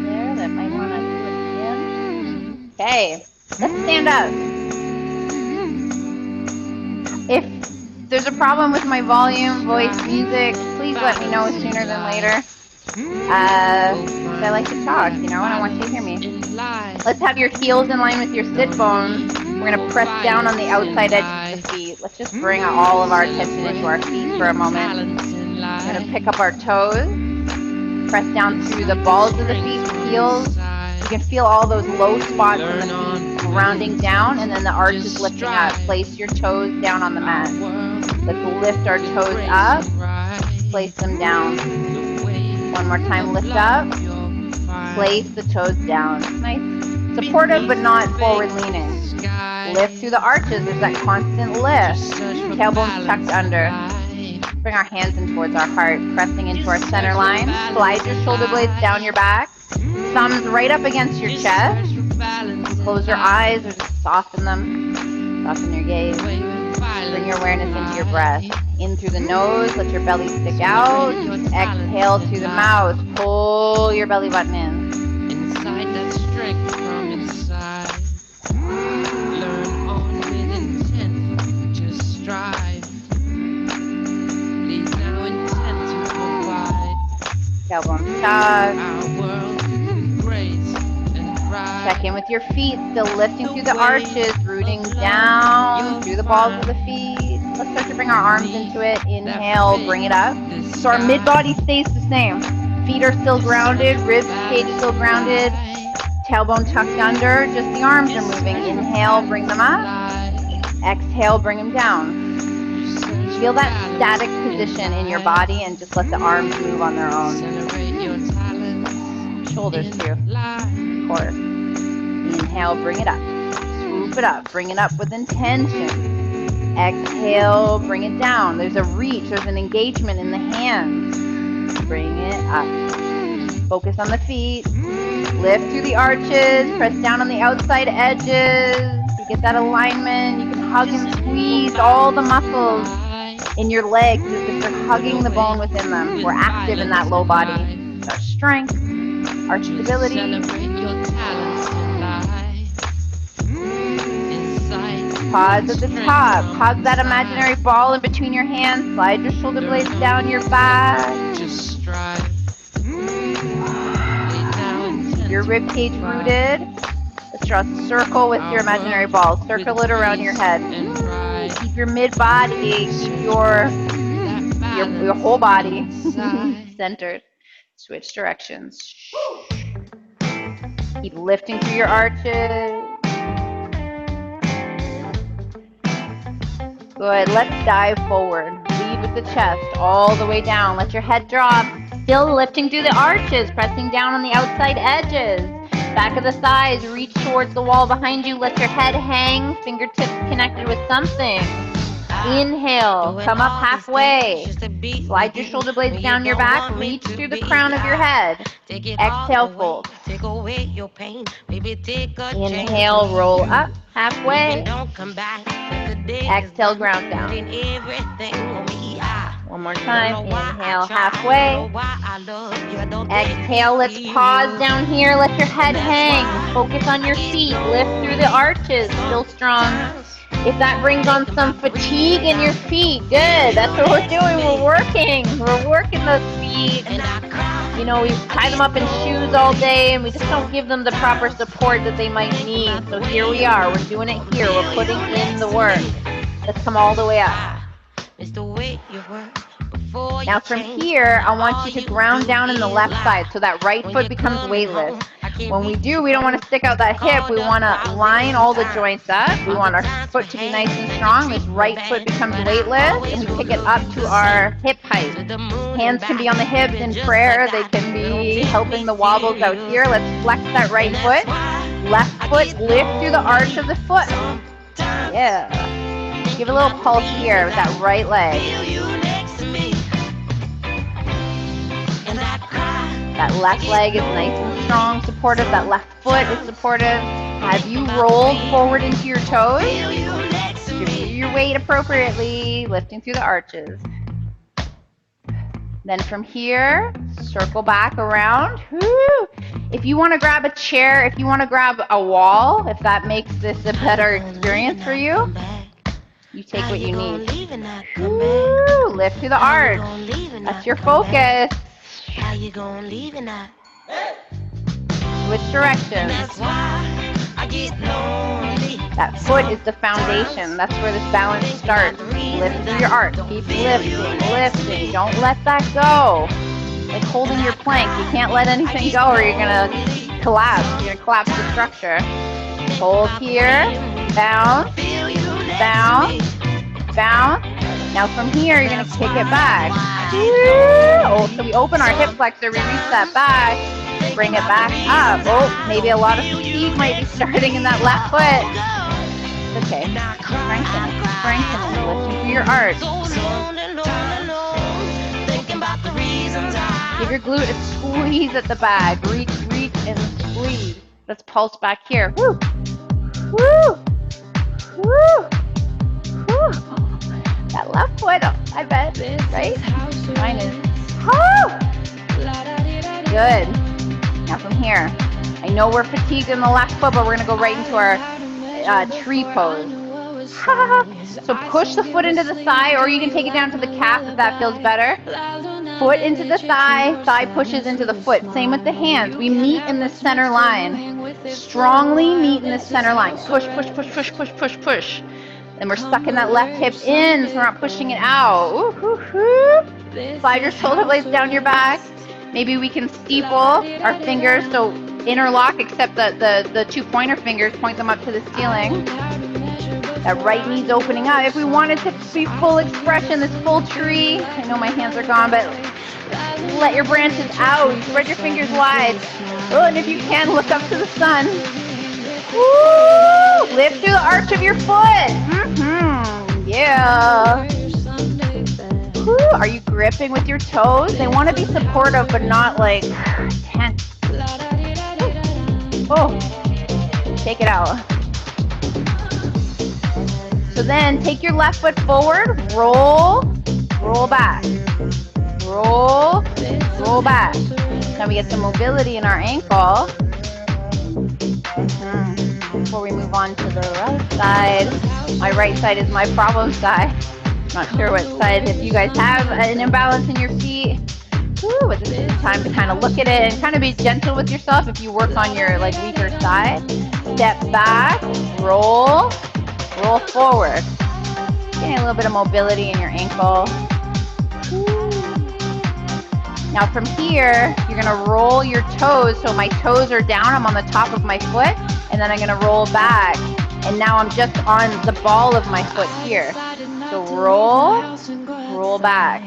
there that might want to do it again. Okay, let's stand up. If there's a problem with my volume, voice, music, please let me know sooner than later. I like to talk, you know, and I want you to hear me. Let's have your heels in line with your sit bones. We're going to press down on the outside edge of the feet. Let's just bring all of our attention into our feet for a moment. We're going to pick up our toes, press down through the balls of the feet, heels. You can feel all those low spots in the feet rounding down, and then the arch is lifting up. Place your toes down on the mat. Let's lift our toes up, place them down. One more time, lift up, place the toes down. Nice, supportive but not forward leaning. Lift through the arches, there's that constant lift. Tailbones tucked under. Bring our hands in towards our heart, pressing into our center line. Slide your shoulder blades down your back. Thumbs right up against your chest. And close your eyes or just soften them. Soften your gaze. Bring your awareness into your breath. In through the nose, let your belly stick out. Exhale through the mouth. Pull your belly button in. Inside that strength from inside. Learn on with intent. Just strive. Please now intend to provide. Tailbone tuck. Our world, grace and pride. Check in with your feet, still lifting through the arches, rooting down through the balls of the feet. Let's start to bring our arms into it. Inhale, bring it up. So our mid-body stays the same. Feet are still grounded, ribs cage still grounded, tailbone tucked under, just the arms are moving. Inhale, bring them up. Exhale, bring them down. Feel that static position in your body and just let the arms move on their own. Shoulders too. Core. Inhale, bring it up. Swoop it up. Bring it up with intention. Exhale, bring it down. There's a reach. There's an engagement in the hands. Bring it up. Focus on the feet. Lift through the arches. Press down on the outside edges. You get that alignment. You can hug and squeeze all the muscles in your legs as if they're hugging the bone within them. We're active in that low body. Our strength, our stability. Pause at the top. Hug that imaginary ball in between your hands. Slide your shoulder blades down your back. Just strive. Your rib cage rooted. Let's draw a circle with your imaginary ball. Circle it around your head. Keep your mid-body, keep your whole body centered. Switch directions. Keep lifting through your arches. Good. Let's dive forward. Lead with the chest all the way down. Let your head drop. Still lifting through the arches, pressing down on the outside edges. Back of the thighs, reach towards the wall behind you. Let your head hang, fingertips connected with something. Inhale, come up halfway. Slide your shoulder blades down your back. Reach through the crown of your head. Exhale, fold. Inhale, roll up halfway. Exhale, ground down. One more time. Inhale, halfway. Exhale, let's pause down here. Let your head hang. Focus on your feet. Lift through the arches. Still strong. If that brings on some fatigue in your feet, good. That's what we're doing. We're working. We're working those feet. You know, we tie them up in shoes all day and we just don't give them the proper support that they might need. So here we are. We're doing it here. We're putting in the work. Let's come all the way up. Now from here, I want you to ground down in the left side so that right foot becomes weightless. When we do, we don't want to stick out that hip. We want to line all the joints up. We want our foot to be nice and strong. This right foot becomes weightless, and we pick it up to our hip height. Hands can be on the hips in prayer. They can be helping the wobbles out here. Let's flex that right foot. Left foot, lift through the arch of the foot. Yeah. Give a little pulse here with that right leg. That left leg is nice and strong, supportive. That left foot is supportive. Have you rolled forward into your toes? Distribute your weight appropriately, lifting through the arches. Then from here, circle back around. Woo! If you want to grab a chair, if you want to grab a wall, if that makes this a better experience for you, you take what you need. Woo, lift to the arch. That's your focus. Switch directions. That foot is the foundation. That's where this balance starts. Lift through your arch. Keep lifting, lifting. Don't let that go. Like holding your plank. You can't let anything go or you're going to collapse. You're going to collapse the structure. Hold here. Bounce. Bounce. Bounce. Now from here, you're going to kick it back. Oh, so we open our hip flexor. We reach that back. Bring it back up. Oh, maybe a lot of fatigue might be starting in that left foot. It's okay. Strengthen it. Strengthen it. Lifting through your arch. Give your glute a squeeze at the back. Reach, reach, and squeeze. Let's pulse back here. Woo! Woo! Woo! Woo! That left foot, I bet, right? Mine is. Oh! Good. Now from here, I know we're fatigued in the left foot, but we're going to go right into our tree pose. So push the foot into the thigh, or you can take it down to the calf if that feels better. Foot into the thigh, thigh pushes into the foot. Same with the hands. We meet in the center line. Strongly meet in the center line. Push, push, push, push, push, push, push. And we're sucking that left hip in, so we're not pushing it out. Ooh, ooh, ooh. Slide your shoulder blades down your back. Maybe we can steeple our fingers, so interlock, except that the 2 pointer fingers, point them up to the ceiling. That right knee's opening up. If we wanted to be full expression, this full tree, I know my hands are gone, but let your branches out. Spread your fingers wide. Oh, and if you can, look up to the sun. Woo! Lift through the arch of your foot. Yeah. Woo! Are you gripping with your toes? They want to be supportive, but not like tense. Oh, take it out. So then take your left foot forward, roll, roll back, roll, roll back. Now we get some mobility in our ankle. Before we move on to the right side, my right side is my problem side. Not sure what side, if you guys have an imbalance in your feet. Woo, but this is the time to kind of look at it and kind of be gentle with yourself if you work on your like weaker side. Step back, roll, roll forward. Getting a little bit of mobility in your ankle. Woo. Now from here, you're going to roll your toes. So my toes are down, I'm on the top of my foot, and then I'm going to roll back. And now I'm just on the ball of my foot here. So roll, roll back,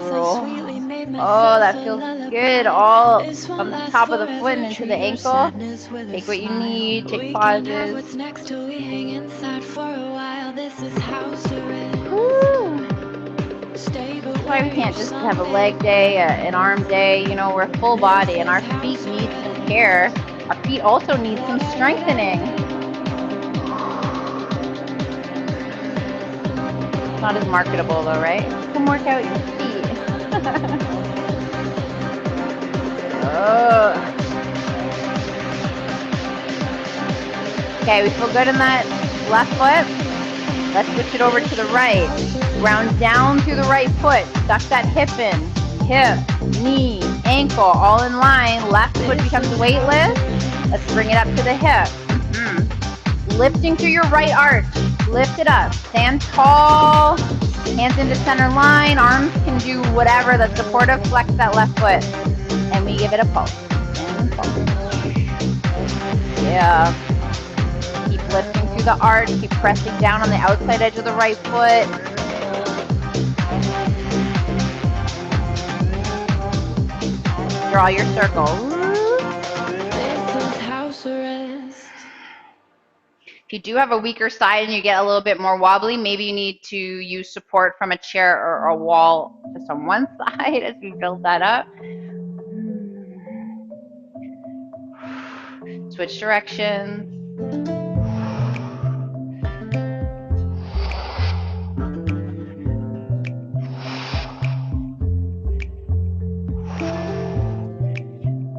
roll. Oh, that feels good. All from the top of the foot and into the ankle. Take what you need, take pauses. Woo. That's why we can't just have a leg day, an arm day. You know, we're a full body, and our feet need some care. Our feet also need some strengthening. Not as marketable though, right? You can work out your feet. Oh. Okay, we feel good in that left foot. Let's switch it over to the right. Ground down through the right foot. Suck that hip in. Hip, knee, ankle, all in line. Left foot becomes weightless. Let's bring it up to the hip. Lifting through your right arch. Lift it up. Stand tall. Hands into center line. Arms can do whatever that's supportive. Flex that left foot. And we give it a pulse. And pulse. Yeah. Keep lifting through the arch. Keep pressing down on the outside edge of the right foot. Draw your circle. If you do have a weaker side and you get a little bit more wobbly, maybe you need to use support from a chair or a wall just on one side as we build that up. Switch directions.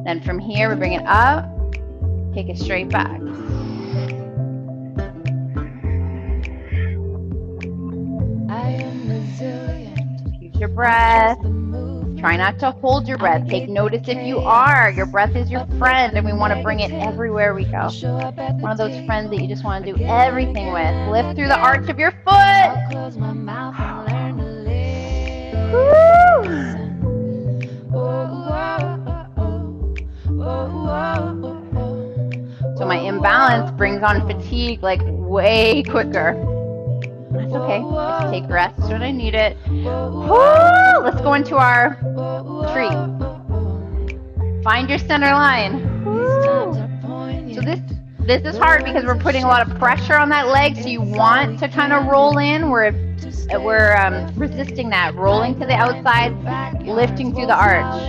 Then from here, here, we bring it up, take it straight back. Use your breath. Try not to hold your breath. Take notice if you are. Your breath is your friend, and we want to bring it everywhere we go. One of those friends that you just want to do everything with. Lift through the arch of your foot. So my imbalance brings on fatigue like way quicker. That's okay. Just take rest when I need it. Let's go into our tree. Find your center line. So this is hard because we're putting a lot of pressure on that leg. So you want to kind of roll in. We're resisting that, rolling to the outside, lifting through the arch.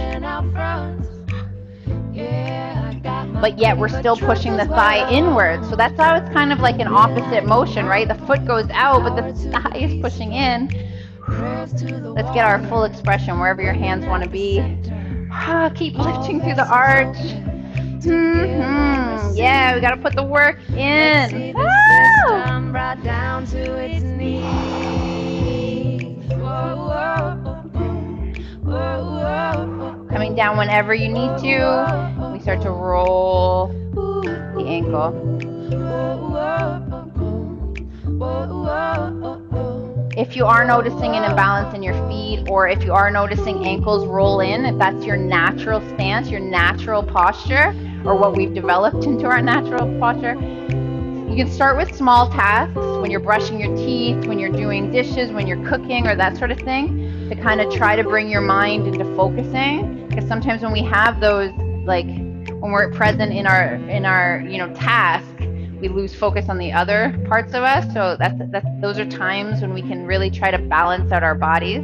But yet we're still pushing the thigh inward. So that's how it's kind of like an opposite motion, right? The foot goes out, but the thigh is pushing in. Let's get our full expression wherever your hands want to be. Keep lifting through the arch. Yeah, we got to put the work in. Coming down whenever you need to. We start to roll the ankle. If you are noticing an imbalance in your feet, or if you are noticing ankles roll in, if that's your natural stance, your natural posture, or what we've developed into our natural posture, you can start with small tasks when you're brushing your teeth, when you're doing dishes, when you're cooking, or that sort of thing, to kind of try to bring your mind into focusing. Because sometimes when we have those, like when we're present in our task, we lose focus on the other parts of us. So those are times when we can really try to balance out our bodies.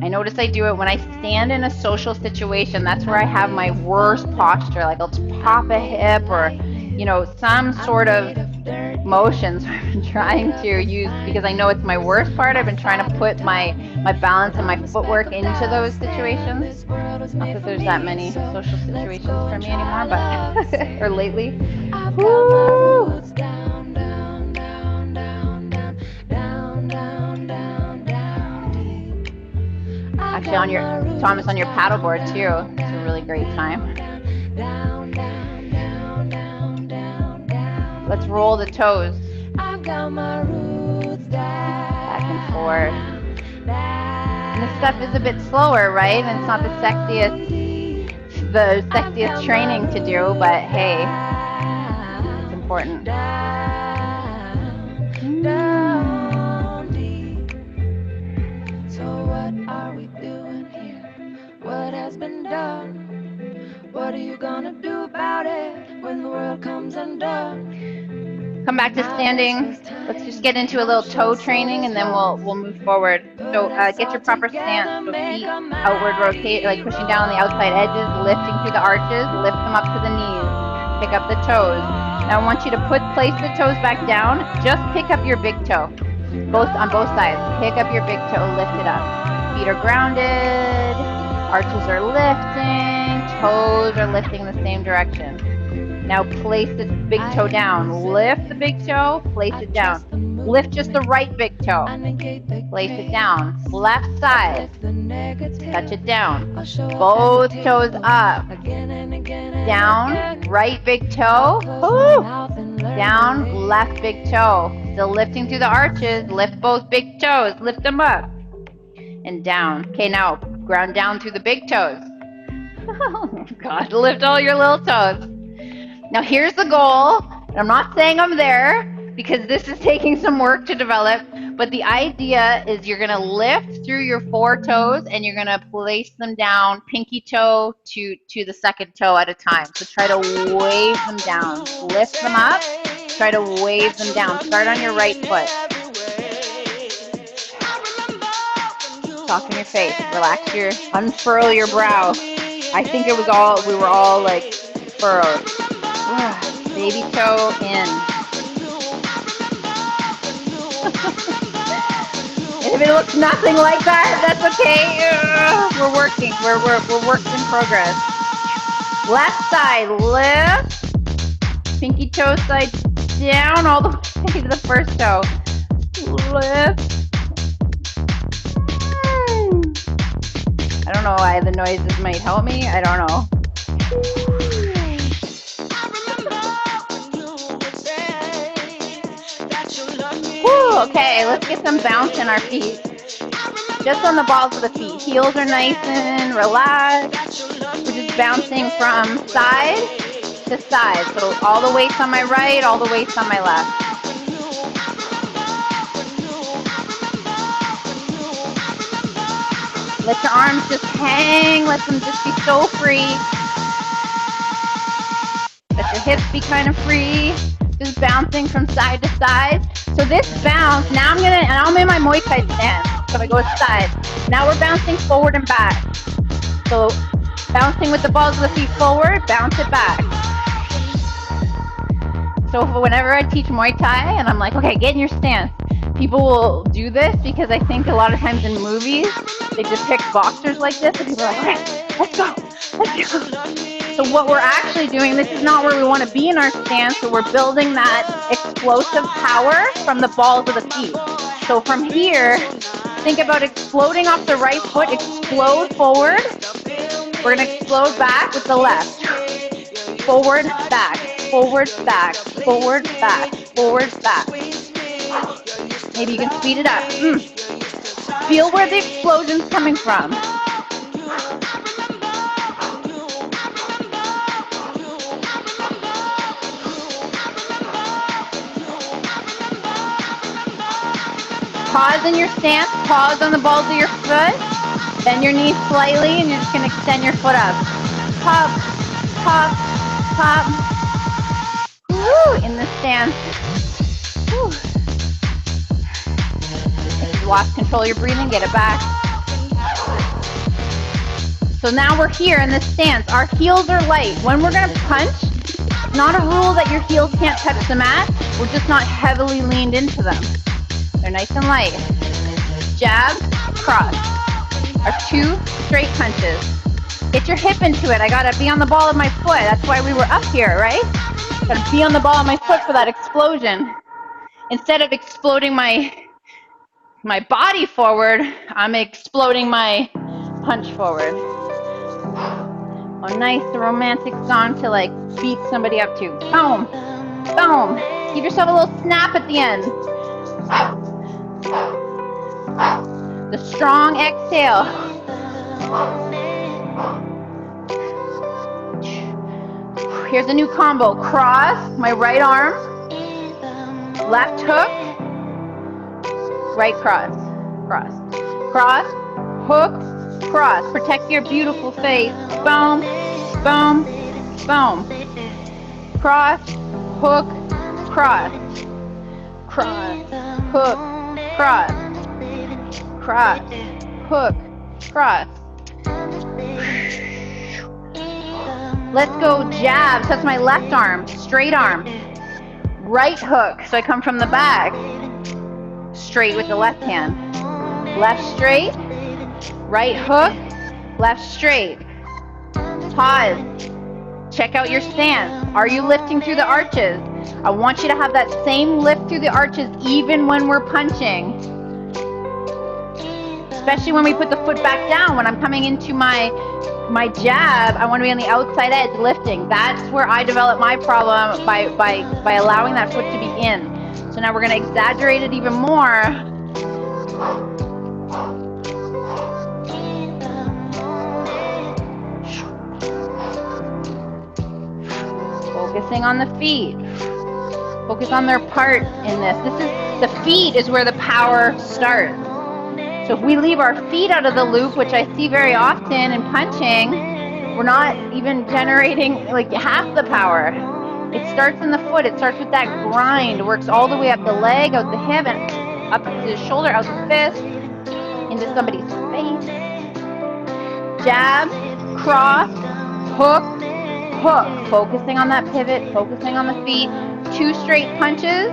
I notice I do it when I stand in a social situation. That's where I have my worst posture. Like I'll just pop a hip or, some sort of motions I've been trying to use because I know it's my worst part. I've been trying to put my balance and my footwork into those situations. Not that there's that many social situations for me anymore, but or lately. Woo! Actually, on your paddleboard too. It's a really great time. Let's roll the toes. Back and forth. And this stuff is a bit slower, right? And it's not the sexiest training to do, but hey, it's important. So what are we doing here? What has been done? What are you gonna do about it when the world comes undone? Come back to standing. Let's just get into a little toe training, and then we'll move forward. So get your proper stance. So feet outward rotate, like pushing down on the outside edges, lifting through the arches, lift them up to the knees. Pick up the toes. Now I want you to place the toes back down. Just pick up your big toe. On both sides. Pick up your big toe, lift it up. Feet are grounded. Arches are lifting. Toes are lifting the same direction. Now place the big toe down. Lift the big toe, place it down. Lift just the right big toe. Place it down. Left side. Touch it down. Both toes up. Down, right big toe. Ooh. Down, left big toe. Still lifting through the arches. Lift both big toes. Lift them up. And down. Okay, now ground down through the big toes. Oh God, lift all your little toes. Now here's the goal, and I'm not saying I'm there because this is taking some work to develop, but the idea is you're going to lift through your 4 toes and you're going to place them down, pinky toe to the second toe at a time. So try to wave them down. Lift them up, try to wave them down. Start on your right foot. Talk in your face, unfurl your brow. I think we were all like furrowed. Baby toe in. If it looks nothing like that, that's okay. We're working. We're works in progress. Left side, lift. Pinky toe side down all the way to the first toe. Lift. I don't know why the noises might help me. I don't know. Woo, okay, let's get some bounce in our feet. Just on the balls of the feet. Heels are nice and relaxed. We're just bouncing from side to side. So all the weights on my right, all the weights on my left. Let your arms just hang. Let them just be so free. Let your hips be kind of free. Just bouncing from side to side. So this bounce, now I'm in my Muay Thai stance. So I go side. Now we're bouncing forward and back. So bouncing with the balls of the feet forward, bounce it back. So whenever I teach Muay Thai and I'm like, okay, get in your stance, people will do this because I think a lot of times in movies, they depict boxers like this and people are like, okay, let's go. So what we're actually doing, this is not where we want to be in our stance, so we're building that explosive power from the balls of the feet. So from here, think about exploding off the right foot, explode forward. We're going to explode back with the left. Forward, back, forward, back, forward, back, forward, back. Maybe you can speed it up. Feel where the explosion's coming from. Pause in your stance, pause on the balls of your foot, bend your knees slightly, and you're just going to extend your foot up. Pop, pop, pop. Woo, in the stance. Woo. If you lost control of your breathing, get it back. So now we're here in this stance. Our heels are light. When we're going to punch, it's not a rule that your heels can't touch the mat. We're just not heavily leaned into them. They're nice and light. Jab, cross. Our 2 straight punches. Get your hip into it. I gotta be on the ball of my foot. That's why we were up here, right? Gotta be on the ball of my foot for that explosion. Instead of exploding my body forward, I'm exploding my punch forward. Oh, nice. The romantic song to like beat somebody up to. Boom, boom. Give yourself a little snap at the end. The strong exhale. Here's a new combo. Cross, my right arm. Left hook. Right cross. Cross. Cross. Hook. Cross. Protect your beautiful face. Boom. Boom. Boom. Cross. Hook. Cross. Cross. Hook. Cross. Cross. Hook. Cross. Let's go jab. So that's my left arm. Straight arm. Right hook. So I come from the back. Straight with the left hand. Left straight. Right hook. Left straight. Pause. Check out your stance. Are you lifting through the arches? I want you to have that same lift through the arches even when we're punching. Especially when we put the foot back down. When I'm coming into my jab, I want to be on the outside edge lifting. That's where I develop my problem by allowing that foot to be in. So now we're going to exaggerate it even more. Focusing on the feet. Focus on their part in this. The feet is where the power starts. So if we leave our feet out of the loop, which I see very often in punching, we're not even generating like half the power. It starts in the foot. It starts with that grind. It works all the way up the leg, out the hip, and up to the shoulder, out the fist, into somebody's face. Jab, cross, hook, hook. Focusing on that pivot, focusing on the feet. 2 straight punches,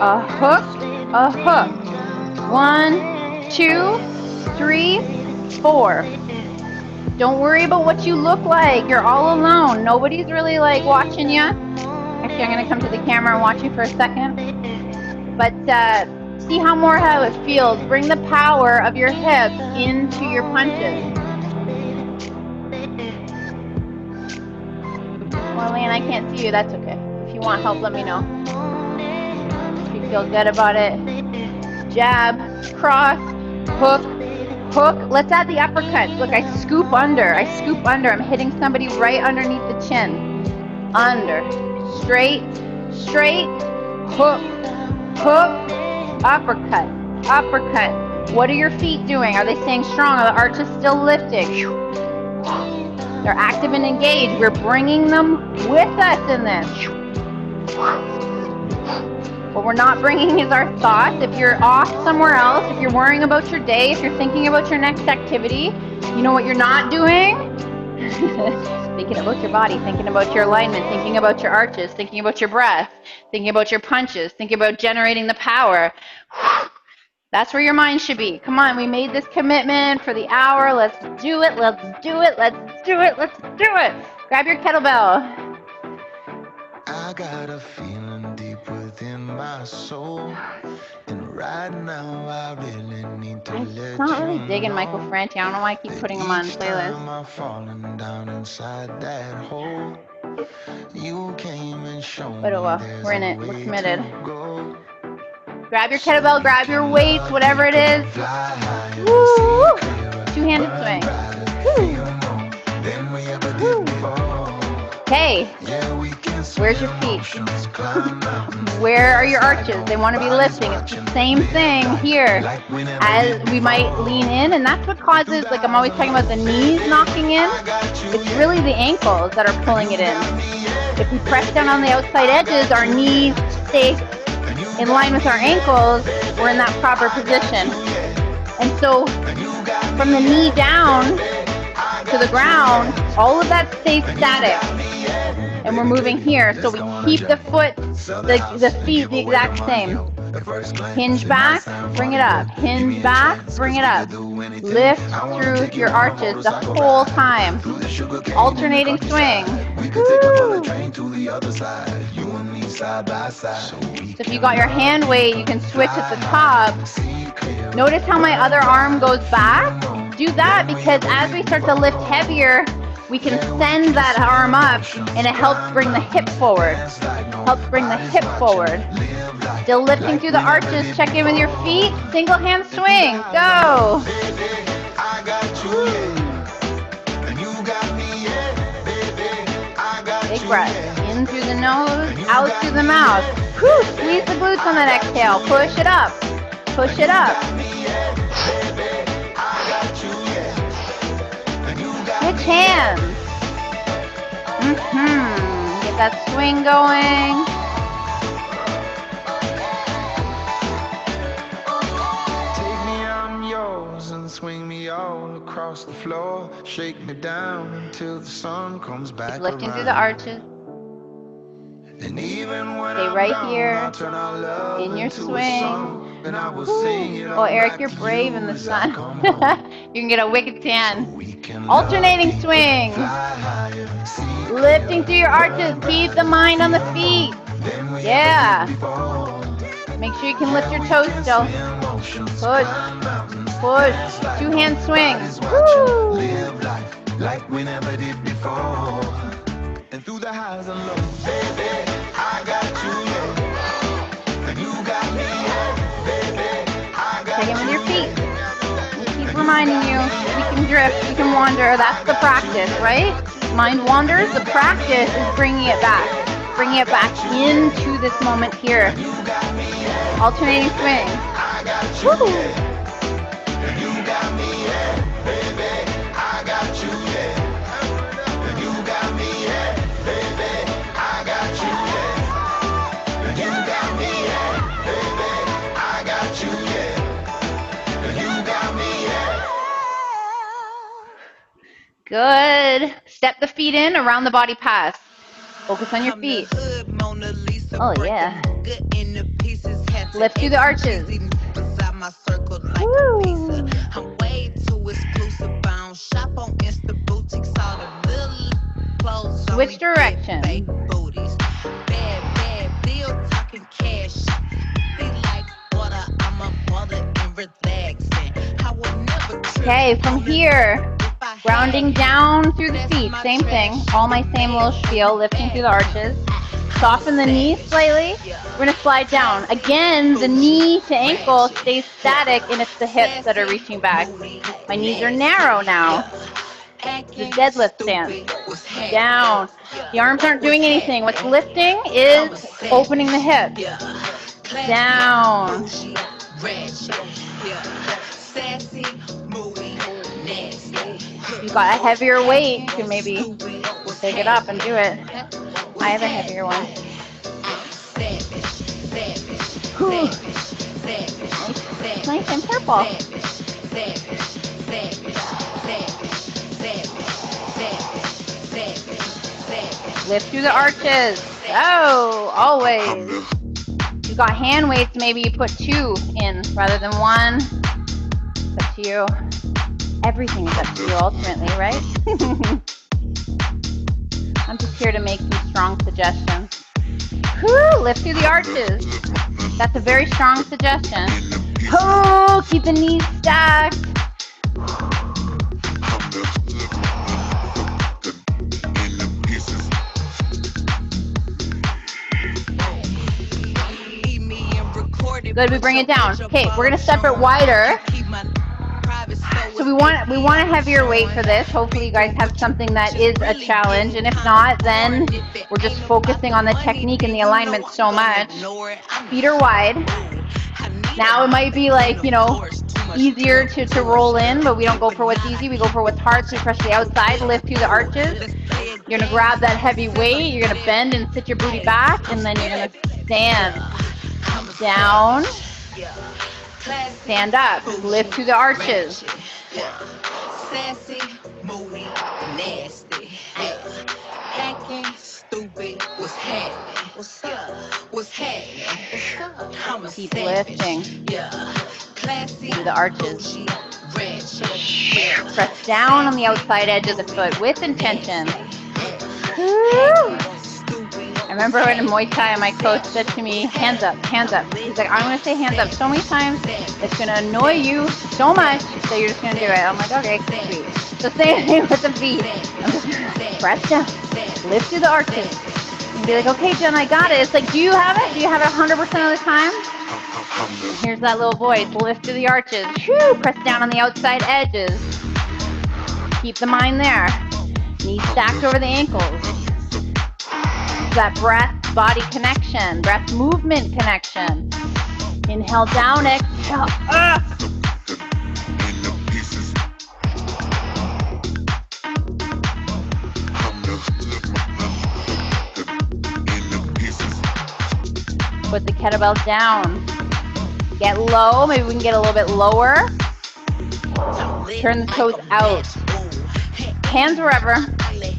a hook, a hook. 1, 2, 3, 4. Don't worry about what you look like. You're all alone. Nobody's really like watching you. Actually, I'm going to come to the camera and watch you for a second. But see how it feels. Bring the power of your hips into your punches. Well, Leanne, I can't see you. That's okay. If you want help, let me know. If you feel good about it. Jab, cross, hook, hook. Let's add the uppercuts. Look, I scoop under. I'm hitting somebody right underneath the chin. Under. Straight, straight, hook, hook, uppercut, uppercut. What are your feet doing? Are they staying strong? Are the arches still lifting? They're active and engaged. We're bringing them with us in this. What we're not bringing is our thoughts. If you're off somewhere else, if you're worrying about your day, if you're thinking about your next activity, you know what you're not doing? Thinking about your body, thinking about your alignment, thinking about your arches, thinking about your breath, thinking about your punches, thinking about generating the power. That's where your mind should be. Come on, we made this commitment for the hour. Let's do it, let's do it, let's do it, let's do it. Grab your kettlebell. I got a feeling deep within my soul, and right now I really need to let I'm not really digging Michael Franti. I don't know why I keep putting him on playlists. I'm falling down inside that hole. You came and showed But oh well, we're in it. me We're committed. go. Grab your kettlebell, grab your weights, whatever it is. Woo! Two-handed swing. Woo! Okay, where's your feet? Where are your arches? They want to be lifting. It's the same thing here. As we might lean in, and that's what causes, like I'm always talking about the knees knocking in. It's really the ankles that are pulling it in. If we press down on the outside edges, our knees stay in line with our ankles, we're in that proper position. And so from the knee down to the ground, all of that stays static. And we're moving here, so we keep the foot, the feet the exact same. Hinge back, bring it up. Hinge back, bring it up. Lift through your arches the whole time. Alternating swing. Woo! So if you got your hand weight, you can switch at the top. Notice how my other arm goes back? Do that because as we start to lift heavier, we can send that arm up and it helps bring the hip forward. Helps bring the hip forward. Still lifting through the arches. Check in with your feet. Single hand swing. Go. Big breath. In through the nose, out through the mouth. Whew. Squeeze the glutes on that exhale. Push it up. Push it up. Switch hands. Get that swing going. Take me, I'm yours, and swing me all across the floor. Shake me down until the sun comes back. Keep lifting through the arches. And even when Stay right here in your swing. Oh, Eric, you're brave in the sun. You can get a wicked tan. Alternating swing. Lifting through your arches. Keep the mind on the feet. Yeah. Make sure you can lift your toes still. Push. Push. Two-hand swing. Woo. Like we never did before. And through the highs and lows, baby, I got you, yeah. And you got me, yeah. Baby, I got Check in with your feet. We keep reminding you, we can drift, we can wander. That's the practice, right? Mind wanders. The practice is bringing it back into this moment here. Alternating swing. Woo. And you got me, yeah. Baby, I got you, yeah. And you got me, yeah. Baby, I got you, yeah. And you got me, yeah. Baby, I got you, yeah. And you got me, yeah. Good. Step the feet in, around the body pass. Focus on your feet. Oh yeah. Lift through the arches. my circle like a pizza. I'm way too exclusive. I don't shop on Insta boutiques. All the little clothes on Switch me, direction. big fake booties. Bad bill talking cash. See like water, I'm a mother and relaxing. I would never trip. Okay, from here, rounding down through the feet, same thing. All my same little spiel, lifting through the arches. Soften the knees slightly. We're gonna slide down. Again, the knee to ankle stays static, and it's the hips that are reaching back. My knees are narrow now. The deadlift stance. Down. The arms aren't doing anything. What's lifting is opening the hips. Down. If you've got a heavier weight, you can maybe take it up and do it. I have a heavier one. Whew. Nice and purple. Lift through the arches. Oh, always. If you've got hand weights, maybe you put 2 in rather than 1. It's up to you. Everything is up to you ultimately, right? I'm just here to make some strong suggestions. Whew, lift through the arches. That's a very strong suggestion. Oh, keep the knees stacked. Good, we bring it down. Okay, we're gonna step it wider. So we want a heavier weight for this. Hopefully you guys have something that is a challenge, and if not, then we're just focusing on the technique and the alignment so much. Feet are wide. Now it might be like, you know, easier to roll in, but we don't go for what's easy, we go for what's hard. So we press the outside, lift through the arches. You're gonna grab that heavy weight, you're gonna bend and sit your booty back, and then you're gonna stand. Down. Stand up. Lift through the arches. Sassy, moody, nasty. Acting stupid. What's happening? What's up? What's happening? Keep lifting. Through the arches. Press down on the outside edge of the foot with intention. Woo. I remember when in Muay Thai, my coach said to me, hands up, hands up. He's like, I'm going to say hands up so many times, it's going to annoy you so much that you're just going to do it. I'm like, okay, sweet. So same thing with the feet. I'm just going to press down, lift through the arches, and be like, okay, Jen, I got it. It's like, do you have it? Do you have it 100% of the time? Here's that little voice, lift through the arches. Whew, press down on the outside edges. Keep the mind there. Knees stacked over the ankles. That breath-body connection, breath-movement connection. Inhale down, exhale up. Put the kettlebell down. Get low, maybe we can get a little bit lower. Turn the toes out. Hands wherever.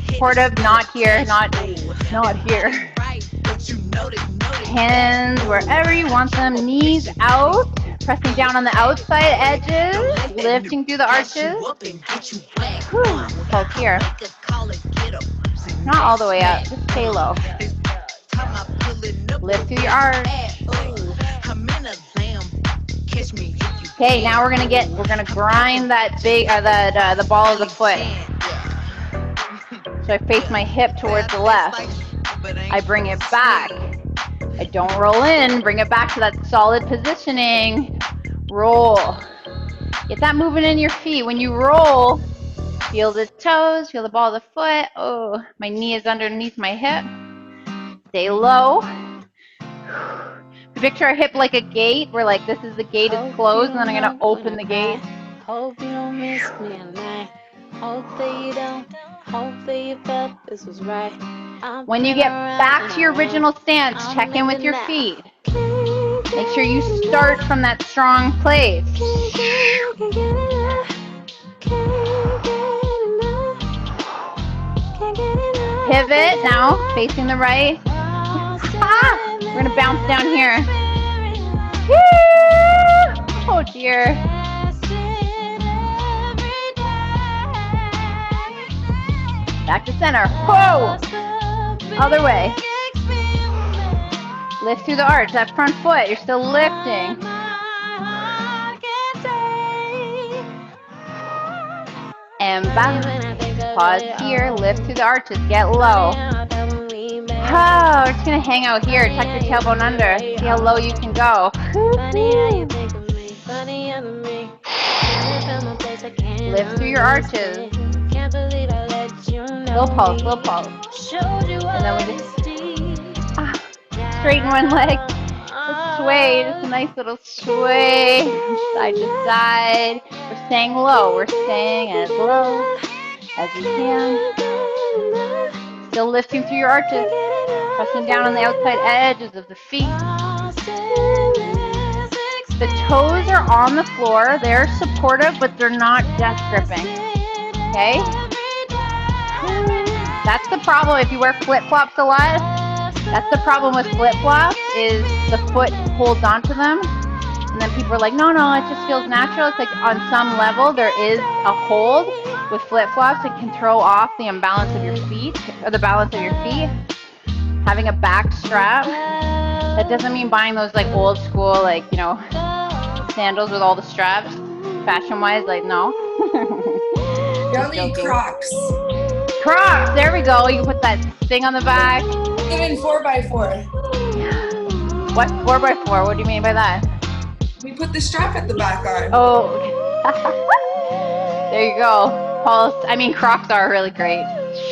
Supportive, not here, not here. Hands wherever you want them. Knees out. Pressing down on the outside edges. Lifting through the arches. Whew, hold here. Not all the way up. Just stay low. Lift through your arch. Okay, now we're gonna grind that big the ball of the foot. So I face my hip towards the left. I bring it back. I don't roll in. Bring it back to that solid positioning. Roll. Get that movement in your feet. When you roll, feel the toes, feel the ball of the foot. Oh, my knee is underneath my hip. Stay low. Picture our hip like a gate. We're like, this is the gate is closed, and then I'm going to open the gate. Hope you don't miss me at night. Hope that you don't. Hope that you felt this was right. When you get back to your original stance, check in with your feet. Make sure you start from that strong place. Pivot now, facing the right. We're going to bounce down here. Oh, out here. Back to center. Whoa! Other way. Lift through the arch. That front foot. You're still lifting. And balance. Pause here. Lift through the arches. Get low. Oh, we're just going to hang out here. Tuck your tailbone under. See how low you can go. Lift through your arches. Slow pulse, slow pulse. And then we just straighten one leg. Let's sway, just a nice little sway. Side to side. We're staying low. We're staying as low as we can. Still lifting through your arches. Pressing down on the outside edges of the feet. The toes are on the floor. They're supportive, but they're not death gripping. Okay? That's the problem if you wear flip-flops a lot. That's the problem with flip-flops is the foot holds onto them. And then people are like, no, it just feels natural. It's like on some level there is a hold with flip-flops. It can throw off the imbalance of your feet, or the balance of your feet. Having a back strap. That doesn't mean buying those like old school, like, you know, sandals with all the straps. Fashion-wise, like, no. Don't need Crocs. Crocs, there we go. You can put that thing on the back. Even 4x4. What 4x4? What do you mean by that? We put the strap at the back on. Oh, there you go. Paul's, I mean, Crocs are a really great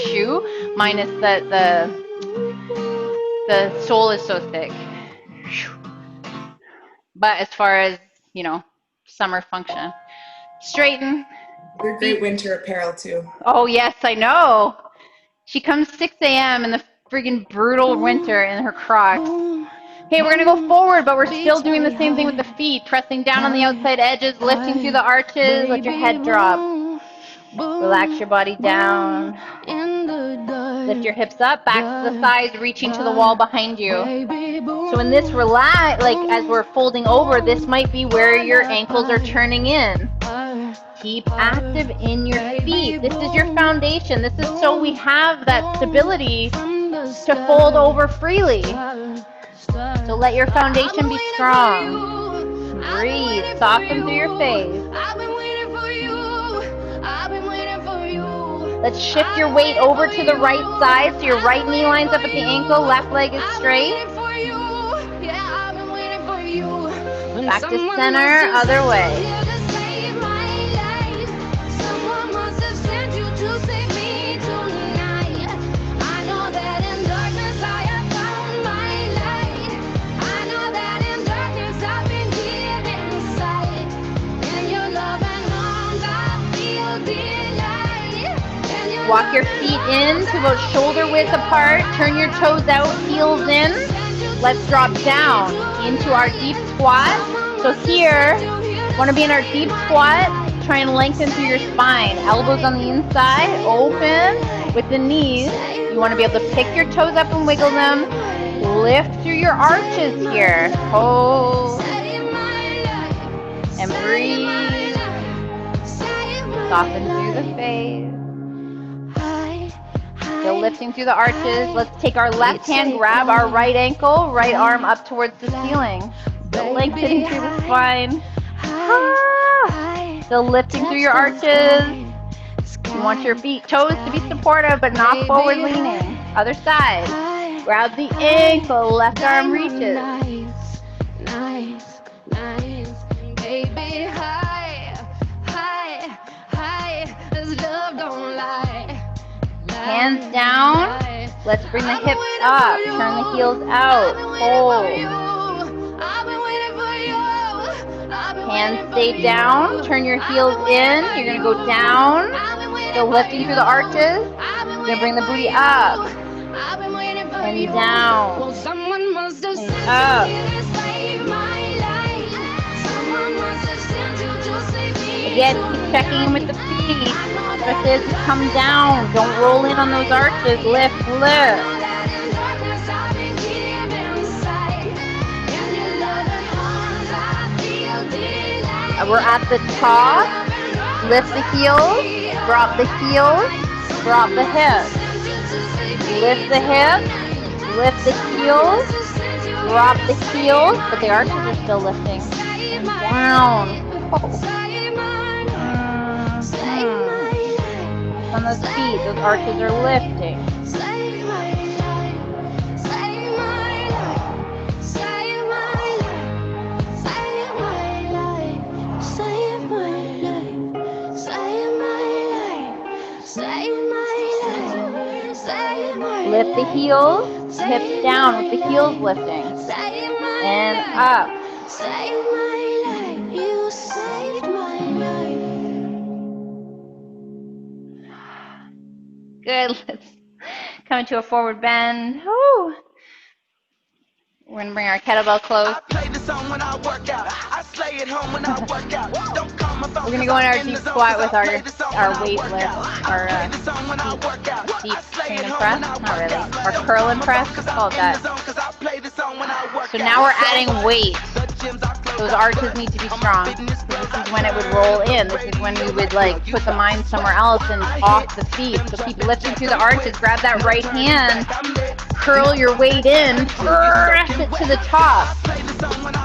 shoe, minus that the sole is so thick. But as far as, you know, summer function, straighten. They're great winter apparel too. Oh yes, I know. She comes 6 a.m. in the friggin' brutal winter in her Crocs. Okay, we're gonna go forward, but we're still doing the same thing with the feet. Pressing down on the outside edges, lifting through the arches, let your head drop. Relax your body down. Lift your hips up, back to the thighs, reaching to the wall behind you. So in this relax, like as we're folding over, this might be where your ankles are turning in. Keep active in your feet. This is your foundation. This is so we have that stability to fold over freely. So let your foundation be strong. Breathe. Soften through your face. Let's shift your weight over to the right side so your right knee lines up at the ankle, left leg is straight. Back to center, other way. Walk your feet in to about shoulder width apart. Turn your toes out, heels in. Let's drop down into our deep squat. So here, want to be in our deep squat. Try and lengthen through your spine. Elbows on the inside, open with the knees. You want to be able to pick your toes up and wiggle them. Lift through your arches here. Hold. And breathe. Soften through the face. Still lifting through the arches. Let's take our left hand, grab our right ankle, right arm up towards the ceiling. Still lengthening through the spine. Still lifting through your arches. You want your feet, toes to be supportive, but not forward leaning. Other side. Grab the ankle, left arm reaches. Baby, high, this love don't lie. Hands down. Let's bring the hips up. Turn the heels out. Hold. Hands stay down. Turn your heels in. You're going to go down. Still lifting through the arches. You're going to bring the booty up. And down. And up. Again, keep checking in with the feet. Press is to come down. Don't roll in on those arches. Lift, lift. We're at the top. Lift the heels, drop the heels, drop the hips. Lift the hips, lift the heels, drop the heels, but the arches are still lifting. And down. On those feet, those arches are lifting. Lift the heels, hips down with the heels lifting. And up. Good. Let's come into a forward bend. Woo. We're going to bring our kettlebell close. We're going to go in our deep squat with our weight lift, our deep clean and press. Not really. Our curl and press. It's called that. So now we're adding weight. Those arches need to be strong. This is when it would roll in. This is when we would like put the mind somewhere else and off the feet. So keep lifting through the arches. Grab that right hand. Curl your weight in. Press it to the top.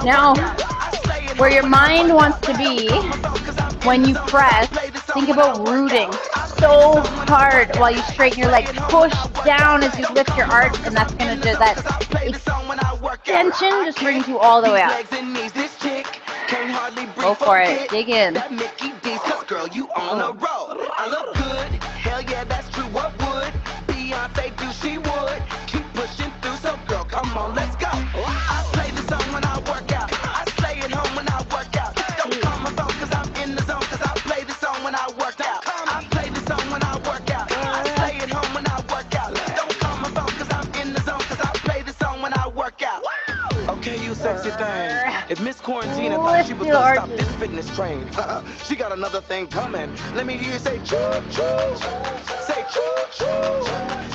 Now, where your mind wants to be when you press, think about rooting so hard while you straighten your legs. Push down as you lift your arch, and that's going to do that extension just brings you all the way up. Go for it. Dig in. Girl, you on a roll. I look good. Hell yeah, that's true. What would Beyonce do? She would. Keep pushing through. So girl, come on, let's go. I play the song when I work out. I stay at home when I work out. Don't call my phone cause I'm in the zone. Cause I play the song when I work out. I play the song when I work out. I stay at home when I work out. Don't call my phone cause I'm in the zone. Cause I play the song when I work out. Okay, you sexy thing. If Miss Quarantine thought she was gonna stop this fitness train, she got another thing coming. Let me hear you say choo choo. Say choo choo.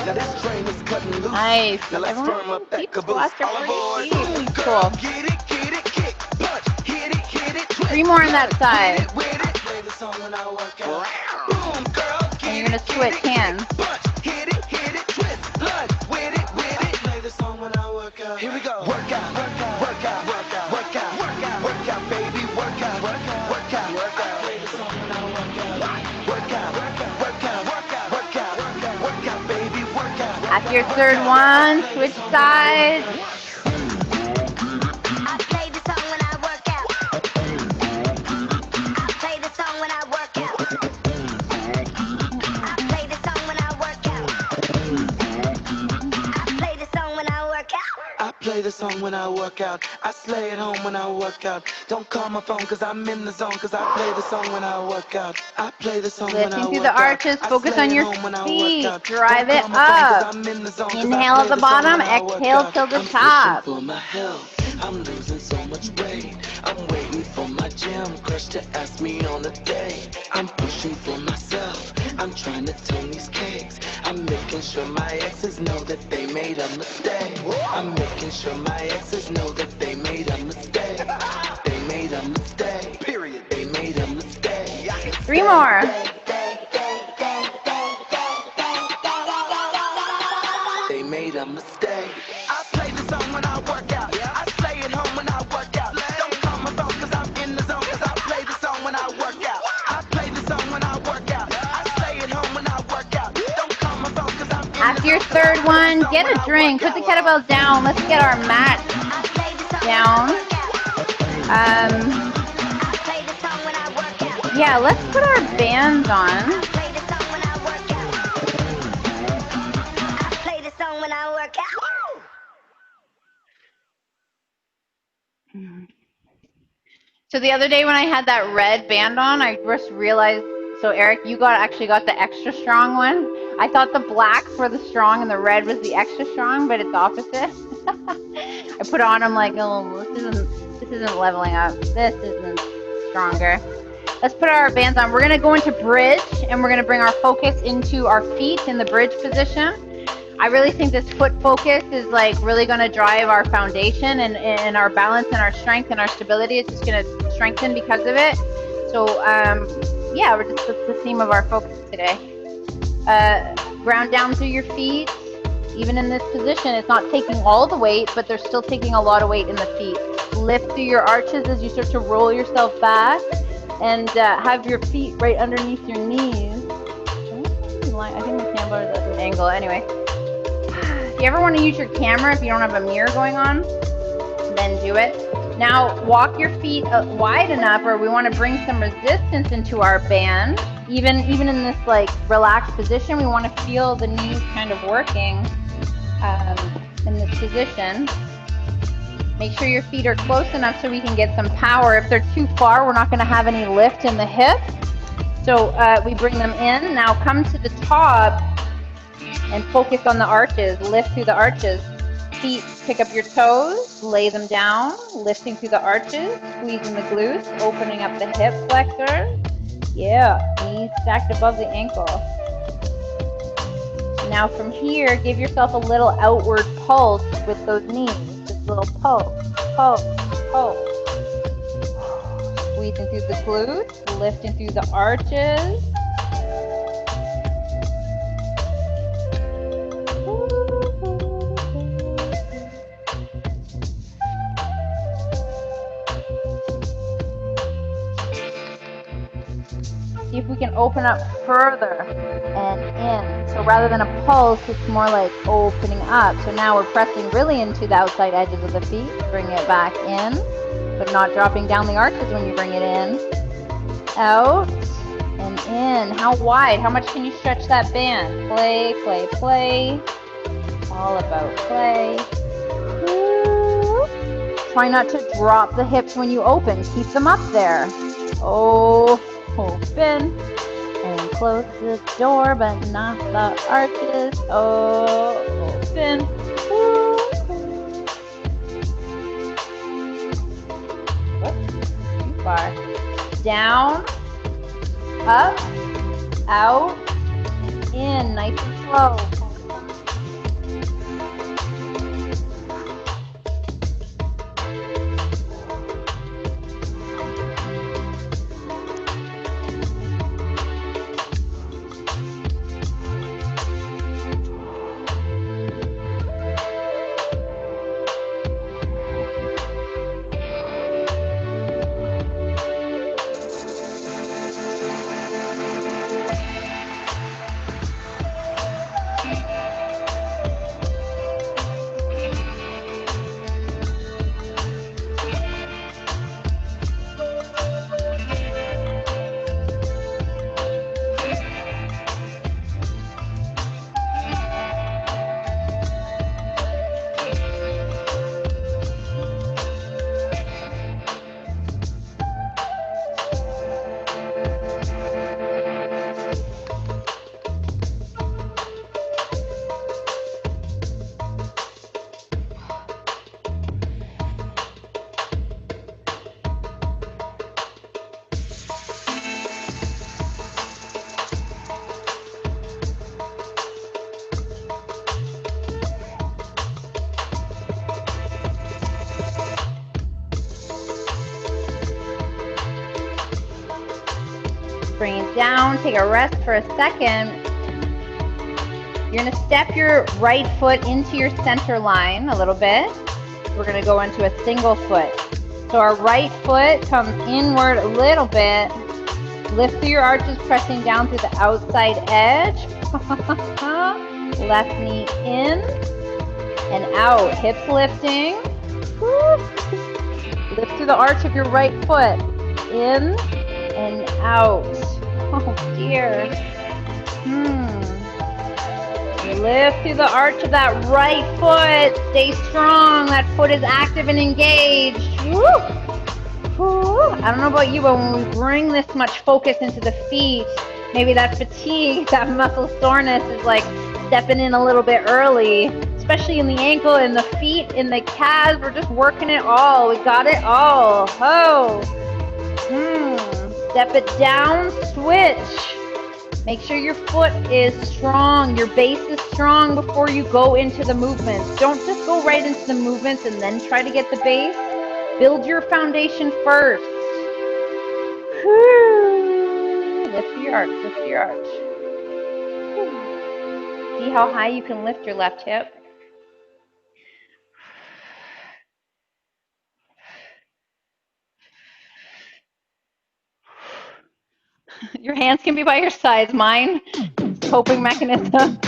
Now this train is cutting loose. Nice. Now let's firm up that caboose. All aboard. Cool. Get it, kick, punch, hit it, twist. 3 more on that side. Play the song when I work out. Boom, girl, And you're going to switch hands. punch, hit it, twist. Blood, with it. Play the song when I work out. Here we go. Work out, baby. Work out. Play the song when I work out. Work out, baby. Work out. After your third one, switch sides. I play the song when I work out. I play the song when I work out. I play the song when I work out. I play the song when I work out. I play the song when I work out. I slay at home when I work out. Don't call my phone cause I'm in the zone. Cause I play the song when I work out. I play the song when I Lifting work through the out. arches, I focus slay on at your home when I feet. work out. Drive Don't it call my phone 'cause up. I'm in the zone. 'Cause I Inhale play at the the song bottom, when I work exhale out. till the I'm top. pushing for my health. I'm losing so much weight. I'm waiting for my gym crush to ask me on a date. I'm pushing for myself. I'm trying to tone these cakes. I'm making sure my exes know that they made a mistake. I'm making sure my exes know that they made a mistake. They made a mistake. Period. They made a mistake. 3 more. They made a mistake. I play the song when I work out. I stay at home when I work out. Don't call my phone cause I'm in the zone. Cause I play the song when I work out. I play the song when I work out. I stay at home when I work out. Don't call my phone cause I'm in the zone. After your third one, get a drink. Put the kettlebells down. Let's get our mat down. Yeah, let's put our bands on. So the other day when I had that red band on, I just realized, so Eric, you actually got the extra strong one. I thought the black for the strong and the red was the extra strong, but it's opposite. I put on, I'm like, oh, this isn't leveling up. This isn't stronger. Let's put our bands on. We're going to go into bridge, and we're going to bring our focus into our feet in the bridge position. I really think this foot focus is like really going to drive our foundation and our balance and our strength and our stability. It's just going to strengthen because of it. So yeah, that's the theme of our focus today. Ground down through your feet. Even in this position, it's not taking all the weight, but they're still taking a lot of weight in the feet. Lift through your arches as you start to roll yourself back, and have your feet right underneath your knees. I think the camera is at an angle. Anyway, if you ever want to use your camera, if you don't have a mirror going on, then do it. Now walk your feet wide enough, or we want to bring some resistance into our band. Even in this like relaxed position, we want to feel the knees kind of working in this position. Make sure your feet are close enough so we can get some power. If they're too far, we're not going to have any lift in the hip. So we bring them in. Now come to the top and focus on the arches. Lift through the arches. Feet, pick up your toes, lay them down, lifting through the arches, squeezing the glutes, opening up the hip flexors. Yeah, knees stacked above the ankle. Now from here, give yourself a little outward pulse with those knees. Just a little pulse, pulse, pulse. Squeezing through the glutes, lifting through the arches. See if we can open up further and in. So rather than a pulse, it's more like opening up. So now we're pressing really into the outside edges of the feet. Bring it back in, but not dropping down the arches when you bring it in. Out and in. How wide? How much can you stretch that band? Play, play, play. All about play. Woo. Try not to drop the hips when you open. Keep them up there. Oh. Open and close the door, but not the arches. Oh, open. Whoops, too far. Down, up, out, in, nice and slow. Bring it down, take a rest for a second. You're gonna step your right foot into your center line a little bit. We're gonna go into a single foot. So our right foot comes inward a little bit. Lift through your arches, pressing down through the outside edge. Left knee in and out. Hips lifting. Woo. Lift through the arch of your right foot. In and out. Oh dear. Lift through the arch of that right foot. Stay strong. That foot is active and engaged. Woo. Woo. I don't know about you, but when we bring this much focus into the feet, maybe that fatigue, that muscle soreness is like stepping in a little bit early, especially in the ankle, in the feet, in the calves. We're just working it all. We got it all. Oh. Step it down, switch. Make sure your foot is strong, your base is strong before you go into the movements. Don't just go right into the movements and then try to get the base. Build your foundation first. Lift your arch, lift your arch. See how high you can lift your left hip? Your hands can be by your sides. Mine, coping mechanism.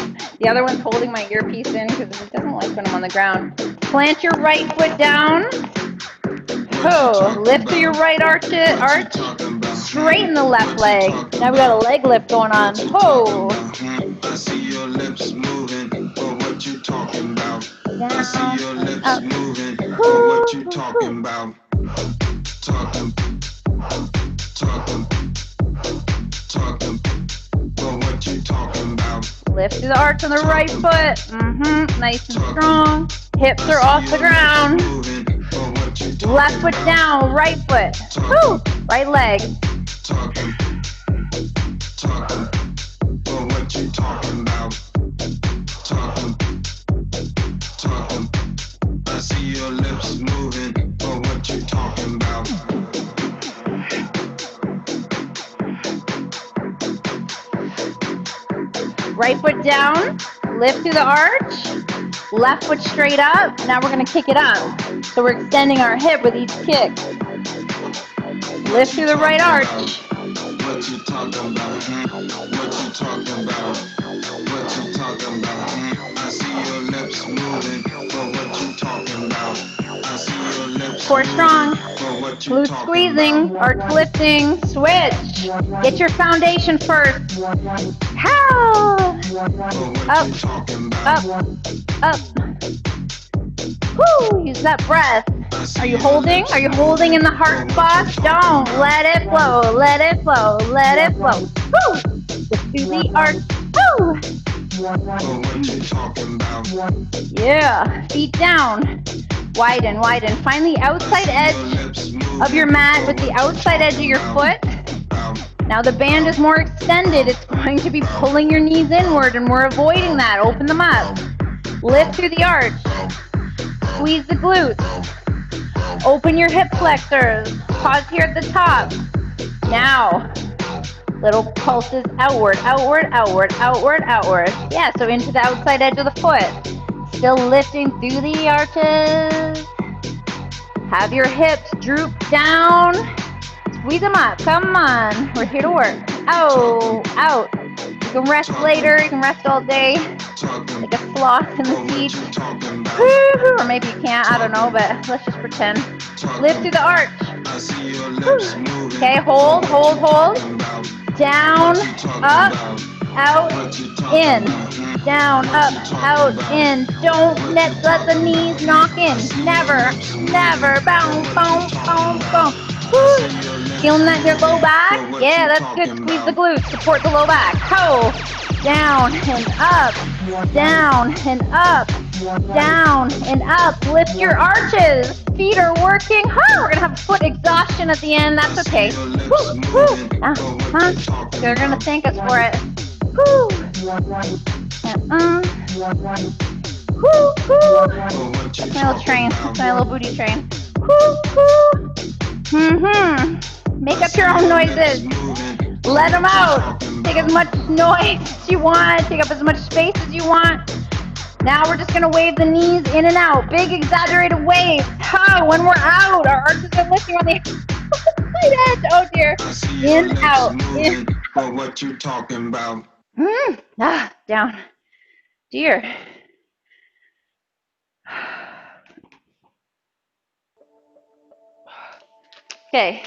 The other one's holding my earpiece in because it doesn't like when I'm on the ground. Plant your right foot down. Oh, lift through your right arch. Straighten the left leg. Now we got a leg lift going on. Oh. I see your lips moving, but what you talking about? I see Down, your lips up. moving, but what you talking about? Talking, but what you talking about? Lift through the arch on the right foot. Nice and strong. Hips are off the ground. Left foot down, right foot. Woo! Right leg. Talking, but what you talking about? Talking, I see your lips moving, but what you talking about? Right foot down, lift through the arch, left foot straight up. Now we're gonna kick it up. So we're extending our hip with each kick. Lift through the right arch. What you talking about? What you talking about? What you talking about? I see your lips moving, but what you talking about? I see your lips Core strong. but what you Glute talking squeezing, about? arch lifting, switch. Get your foundation first. How? But what Up, you talking about? up. Woo, use that breath. Are you holding? Are you holding in the heart spot? Don't. Let it flow, let it flow, let it flow. Woo! Just do the arch. Woo! But what you talking about? Yeah, feet down. Widen, widen. Find the outside edge of your mat with the outside edge of your foot. Now the band is more extended. It's going to be pulling your knees inward, and we're avoiding that. Open them up. Lift through the arch. Squeeze the glutes. Open your hip flexors. Pause here at the top. Now, little pulses outward, outward, outward, outward, outward. Yeah, so into the outside edge of the foot. Still lifting through the arches. Have your hips droop down. Squeeze them up. Come on. We're here to work. Oh, out. You can rest later. You can rest all day. Like a sloth in the seat. Or maybe you can't. I don't know, but let's just pretend. Lift through the arch. Okay, hold, hold, hold. Down, up, out, in. Down, up, out, in. Don't let the knees knock in. Never, never. Bounce, bounce, bounce, bounce. Woo. Feeling that your low back? Yeah, that's good. Squeeze the glutes. Support the low back. Ho. Down and up. Down and up. Down and up. Lift your arches. Feet are working. Huh. We're going to have foot exhaustion at the end. That's okay. Woo, woo. They're going to thank us for it. Woo. Woo, woo. That's my little train. That's my little booty train. Woo, woo. Make up your own noises. Let them out. Take as much noise as you want. Take up as much space as you want. Now we're just going to wave the knees in and out. Big exaggerated wave. When we're out, our arches are lifting on the outside edge. Oh dear. In, out. In. What you talking about? Down. Dear. Okay.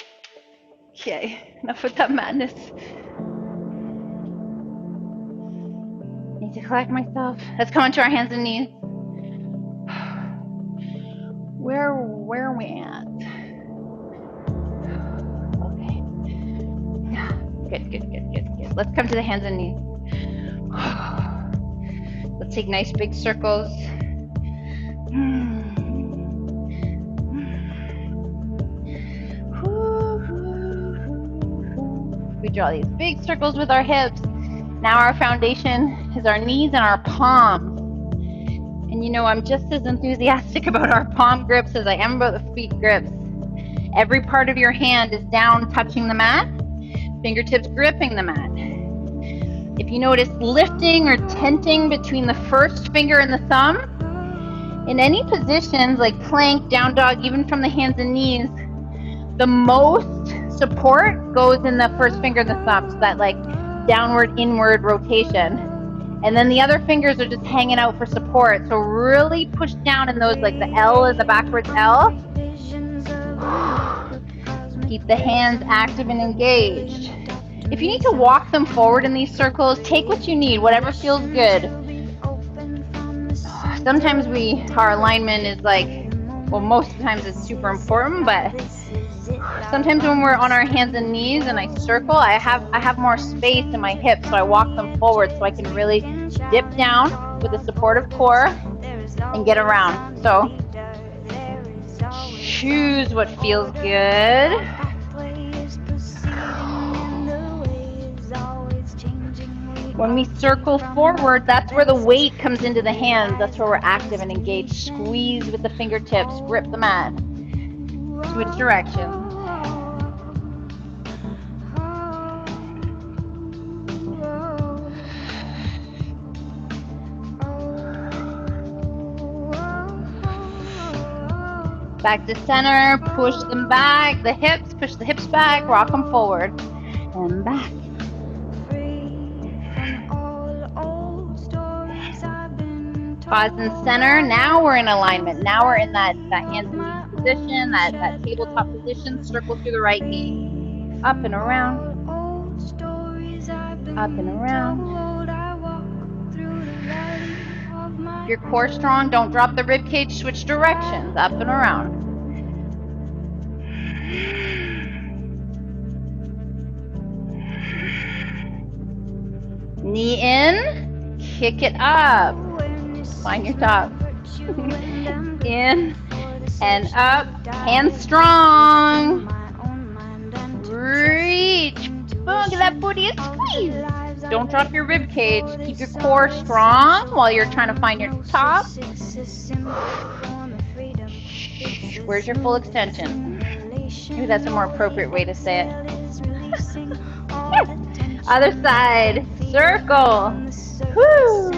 Enough with that madness. Need to collect myself. Let's come onto our hands and knees. Where are we at? Okay. Good. Let's come to the hands and knees. Let's take nice big circles. We draw these big circles with our hips. Now our foundation is our knees and our palms. And you know, I'm just as enthusiastic about our palm grips as I am about the feet grips. Every part of your hand is down touching the mat. Fingertips gripping the mat. If you notice lifting or tenting between the first finger and the thumb, in any positions like plank, down dog, even from the hands and knees, the most support goes in the first finger and the thumb, so that like downward, inward rotation. And then the other fingers are just hanging out for support. So really push down in those, like the L is the backwards L. Keep the hands active and engaged. If you need to walk them forward in these circles, take what you need, whatever feels good. Sometimes our alignment is like, well, most of the times it's super important, but sometimes when we're on our hands and knees and I circle, I have more space in my hips, so I walk them forward so I can really dip down with a supportive core and get around. So choose what feels good. When we circle forward, that's where the weight comes into the hands. That's where we're active and engaged. Squeeze with the fingertips, grip the mat. Switch directions. Back to center, push them back, the hips, push the hips back, rock them forward, and back. Pause in center. Now we're in alignment. Now we're in that hands and knees position, that tabletop position. Circle through the right knee. Up and around. Up and around. If your core strong, don't drop the rib cage. Switch directions. Up and around. Knee in. Kick it up. Find your top. In and up. Hands strong. Reach. Boom, get that booty and squeeze. Don't drop your rib cage. Keep your core strong while you're trying to find your top. Where's your full extension? Maybe that's a more appropriate way to say it. Other side. Circle. Woo.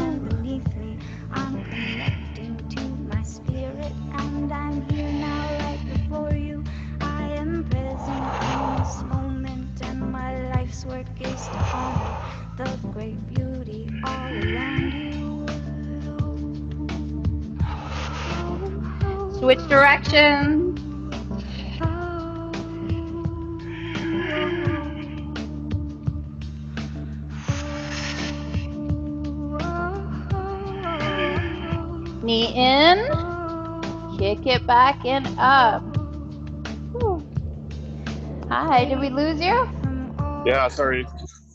Work is to honor the great beauty all around you. Switch directions. Knee in, kick it back and up. Whew. Hi, did we lose you? Yeah, sorry.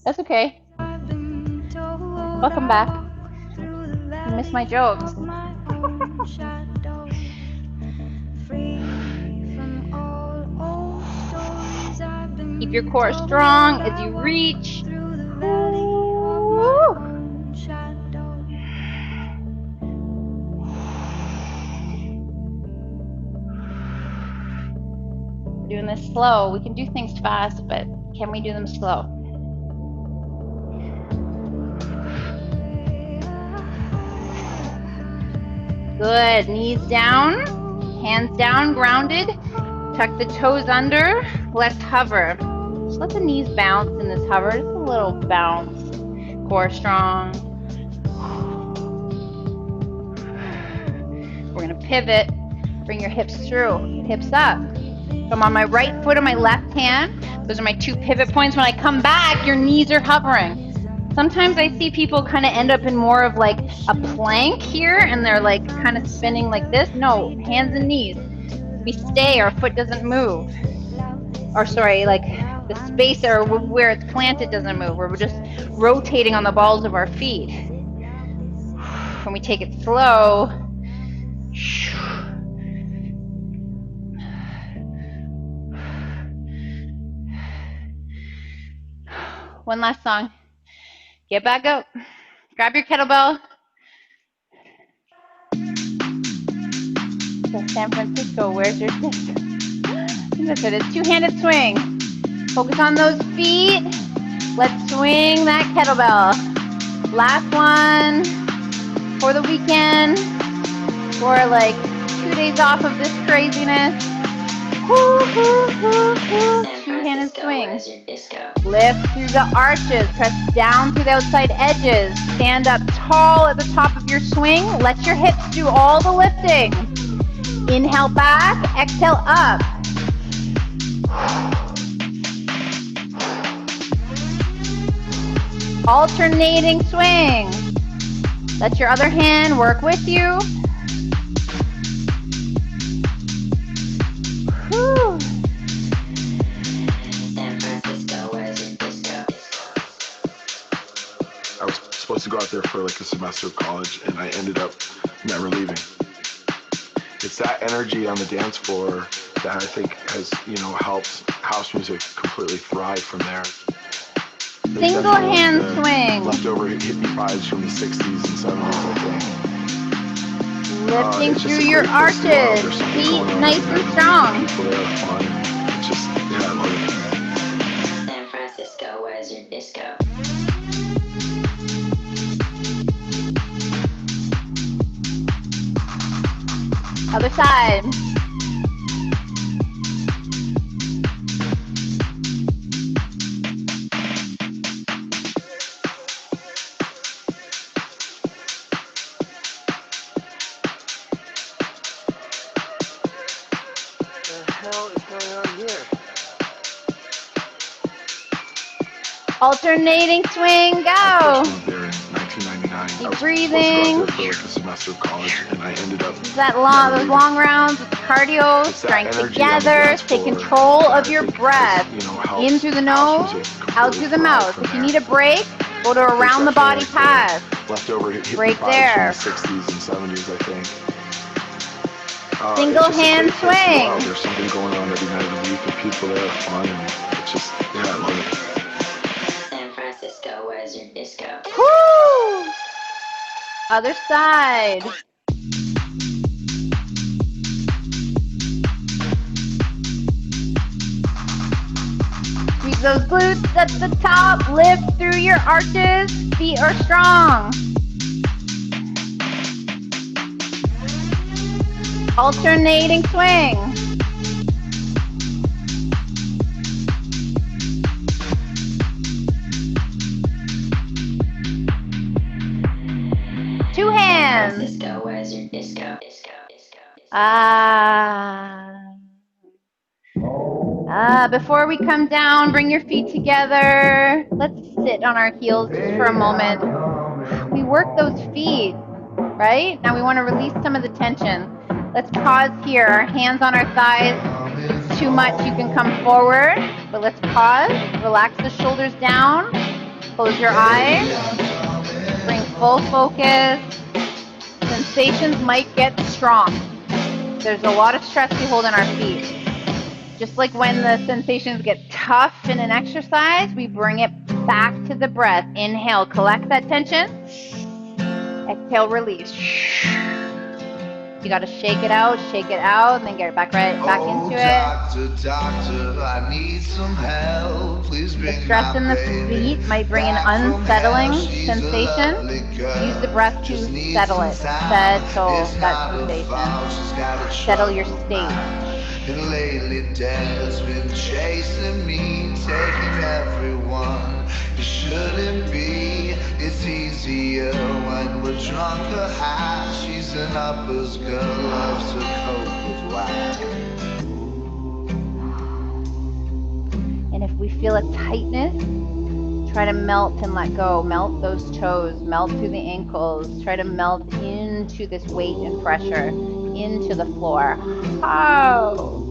That's okay. Welcome back. You missed my jokes. Keep your core strong as you reach. Woo. We're doing this slow. We can do things fast, but can we do them slow? Good. Knees down, hands down, grounded. Tuck the toes under. Let's hover. Just let the knees bounce in this hover. Just a little bounce. Core strong. We're going to pivot. Bring your hips through. Hips up. So I'm on my right foot and my left hand. Those are my two pivot points. When I come back, your knees are hovering. Sometimes I see people kind of end up in more of like a plank here, and they're like kind of spinning like this. No, hands and knees. We stay, our foot doesn't move. Or sorry, like the space or where it's planted doesn't move. We're just rotating on the balls of our feet. When we take it slow, one last song. Get back up. Grab your kettlebell. So San Francisco, where's your stick? That's it. It's two-handed swing. Focus on those feet. Let's swing that kettlebell. Last one for the weekend, for like 2 days off of this craziness. Woo, woo, woo, woo. Two-handed swing. Lift through the arches. Press down through the outside edges. Stand up tall at the top of your swing. Let your hips do all the lifting. Inhale back. Exhale up. Alternating swing. Let your other hand work with you. Whew. I was supposed to go out there for like a semester of college, and I ended up never leaving. It's that energy on the dance floor that I think has, helped house music completely thrive from there. Single hand swing. Leftover hippie vibes from the 60s and 70s, I think. Lifting through your arches. Feet nice and strong. People there are fun. It's just, I love it. San Francisco, where's your disco? Other side. Alternating swing, go! I moved there in 1999. Keep breathing. For like a semester of college, and I ended up. Those long rounds with cardio, strength together. Take control of your breath. In through the nose, out through the mouth. If you need a break, go to around the body pass. Leftover break there. From the 60s and 70s, I think. Single hand swing. There's something going on every night of the week, and people there are fun, and it's just, I love it. Where's your disco? Woo! Other side. Squeeze those glutes at the top. Lift through your arches. Feet are strong. Alternating swing. Two hands. Disco, where's your disco? Before we come down, bring your feet together. Let's sit on our heels just for a moment. We work those feet, right? Now we want to release some of the tension. Let's pause here. Our hands on our thighs. If it's too much, you can come forward. But let's pause. Relax the shoulders down. Close your eyes. Bring full focus. Sensations might get strong. There's a lot of stress we hold in our feet. Just like when the sensations get tough in an exercise, we bring it back to the breath. Inhale, collect that tension. Exhale, release. You got to shake it out, and then get back into it. Doctor, I need some help. Please The stress in the feet might bring an unsettling sensation. Use the breath to settle it. Settle that sensation. Settle your state. And lately Dad's been chasing me, taking everyone. It shouldn't be. It's easier when we're drunk or high. She's an uppers girl, loves to cope with wine. And if we feel a tightness, try to melt and let go. Melt those toes, melt through the ankles. Try to melt into this weight and pressure, into the floor. Oh.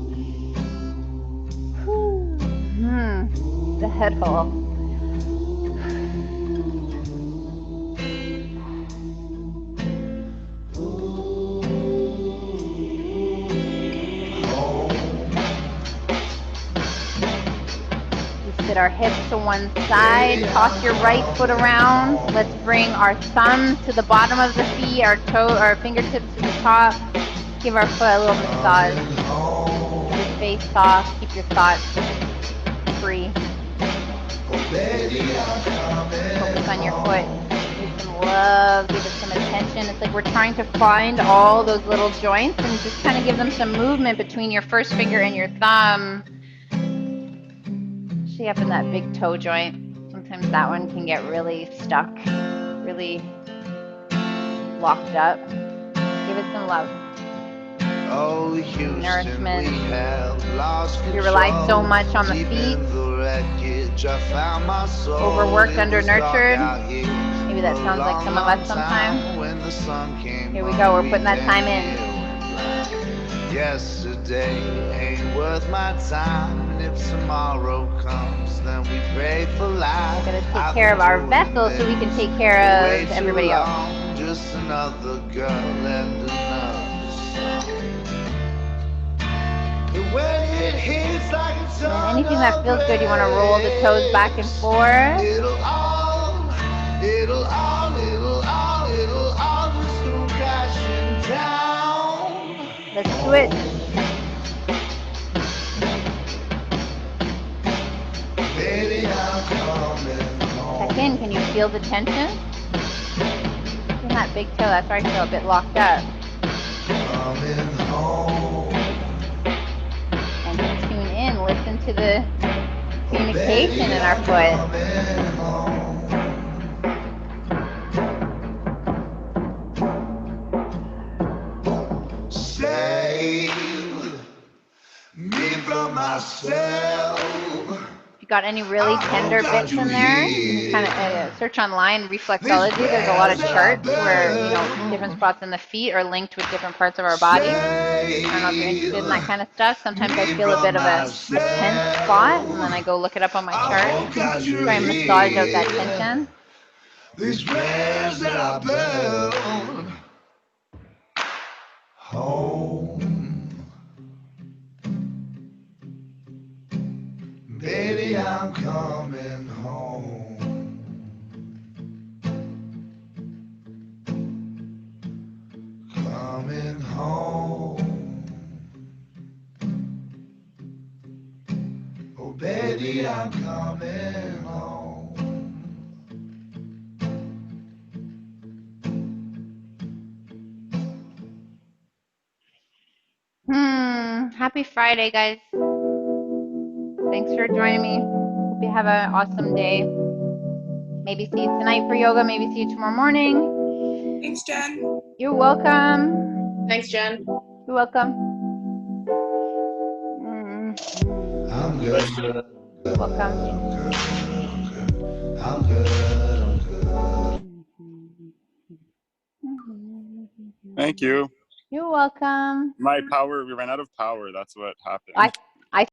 Settle. Sit our hips to one side, toss your right foot around. Let's bring our thumb to the bottom of the feet, our fingertips to the top. Give our foot a little massage. Keep your face soft, keep your thoughts free. Focus on your foot. Give it some love, give it some attention. It's like we're trying to find all those little joints and just kind of give them some movement between your first finger and your thumb. Especially up in that big toe joint. Sometimes that one can get really stuck, really locked up. Give it some love. Oh, Houston, Nourishment. we have lost We rely so control. much on the Deep feet. in the wreckage, I found my soul. Overworked, It was dark under-nurtured. out here Maybe that for a sounds like long, some of long us sometimes. time. When the sun came Here we up, go, we're putting that time in. Yesterday ain't worth my time, and if tomorrow comes, then we pray for life. We gotta take I've care of been our doing vessel so we this can take care way of too everybody else. long. Just another girl and another song. And when it hits like a ton Anything that of feels good, you want to roll the toes back and bricks, forth. It'll all just go crashing down. Let's switch. Baby, I'm coming home. Check in. Can you feel the tension? In that big toe, that's where I feel a bit locked up. Coming home. And just tune in. Listen to the communication in our foot. Coming home. Save me from myself. If you got any really tender bits in there, you can kind of search online, reflexology. There's a lot of charts where, you know, different spots in the feet are linked with different parts of our body. I don't know if you're interested in that kind of stuff. Sometimes I feel a bit of a tense spot, and then I go look it up on my chart. Try and massage out that tension. These prayers that I build home. Baby, I'm coming home. Coming home. Oh, baby, I'm coming home. Happy Friday, guys. Thanks for joining me. Hope you have an awesome day. Maybe see you tonight for yoga. Maybe see you tomorrow morning. Thanks, Jen. You're welcome. Thanks, Jen. You're welcome. I'm good. Welcome. I'm good. Thank you. You're welcome. My power, we ran out of power. That's what happened. I